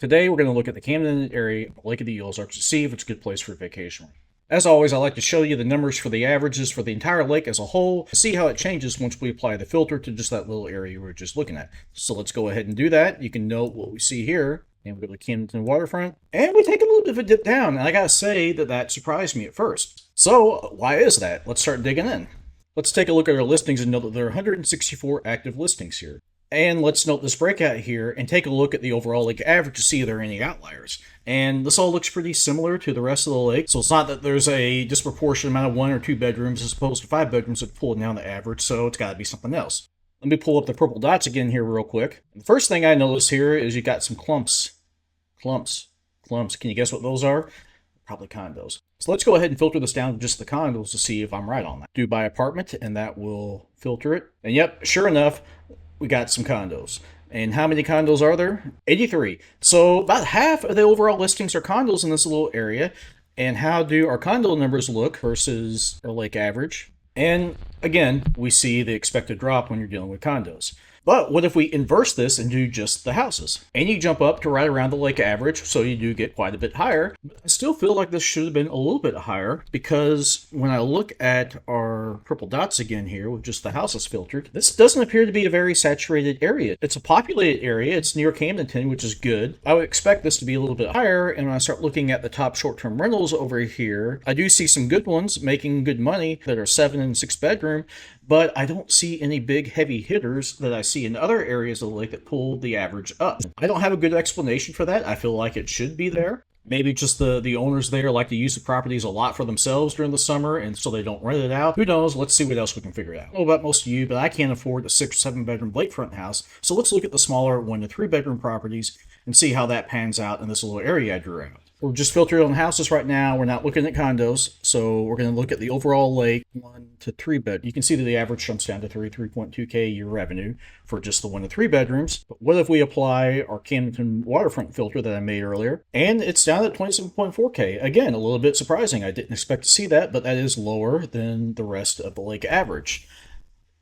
Today we're going to look at the Camdenton area, Lake of the Ozarks, to see if it's a good place for vacation. As always, I like to show you the numbers for the averages for the entire lake as a whole, to see how it changes once we apply the filter to just that little area we were just looking at. So let's go ahead and do that. You can note what we see here. And we go to Camdenton waterfront, and we take a little bit of a dip down. And I gotta say that surprised me at first. So why is that? Let's start digging in. Let's take a look at our listings and note that there are 164 active listings here. And let's note this breakout here and take a look at the overall lake average to see if there are any outliers. And this all looks pretty similar to the rest of the lake. So it's not that there's a disproportionate amount of 1 or 2 bedrooms as opposed to 5 bedrooms that pull down the average. So it's got to be something else. Let me pull up the purple dots again here real quick. The first thing I notice here is you got some clumps. Clumps. Can you guess what those are? Probably condos. So let's go ahead and filter this down to just the condos to see if I'm right on that. Do by apartment, and that will filter it. And yep, sure enough, we got some condos. And how many condos are there? 83. So about half of the overall listings are condos in this little area. And how do our condo numbers look versus our lake average? And again, we see the expected drop when you're dealing with condos. But what if we inverse this and do just the houses? And you jump up to right around the lake average, so you do get quite a bit higher. But I still feel like this should have been a little bit higher, because when I look at our purple dots again here with just the houses filtered, this doesn't appear to be a very saturated area. It's a populated area. It's near Camdenton, which is good. I would expect this to be a little bit higher, and when I start looking at the top short-term rentals over here, I do see some good ones making good money that are 7 and 6 bedroom, but I don't see any big heavy hitters that I see in other areas of the lake that pull the average up. I don't have a good explanation for that. I feel like it should be there. Maybe just the owners there like to use the properties a lot for themselves during the summer, and so they don't rent it out. Who knows? Let's see what else we can figure out. I don't know about most of you, but I can't afford a 6 or 7 bedroom lakefront house. So let's look at the smaller 1 to 3 bedroom properties and see how that pans out in this little area I drew out. We're just filtering on houses right now. We're not looking at condos. So we're going to look at the overall lake 1 to 3 bed. You can see that the average jumps down to 33.2K a year revenue for just the 1 to 3 bedrooms. But what if we apply our Camdenton waterfront filter that I made earlier? And it's down at 27.4K. Again, a little bit surprising. I didn't expect to see that, but that is lower than the rest of the lake average.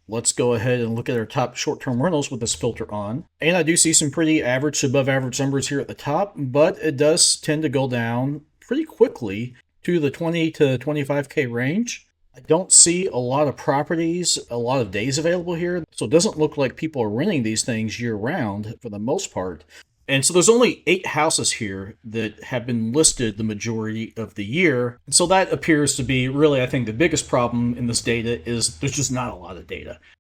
Let's go ahead and look at our top short-term rentals with this filter on. And I do see some pretty average to above average numbers here at the top, but it does tend to go down pretty quickly to the 20 to 25K range. I don't see a lot of properties, a lot of days available here, so it doesn't look like people are renting these things year-round for the most part. And so there's only 8 houses here that have been listed the majority of the year. And so that appears to be really, I think, the biggest problem in this data is there's just not a lot of data.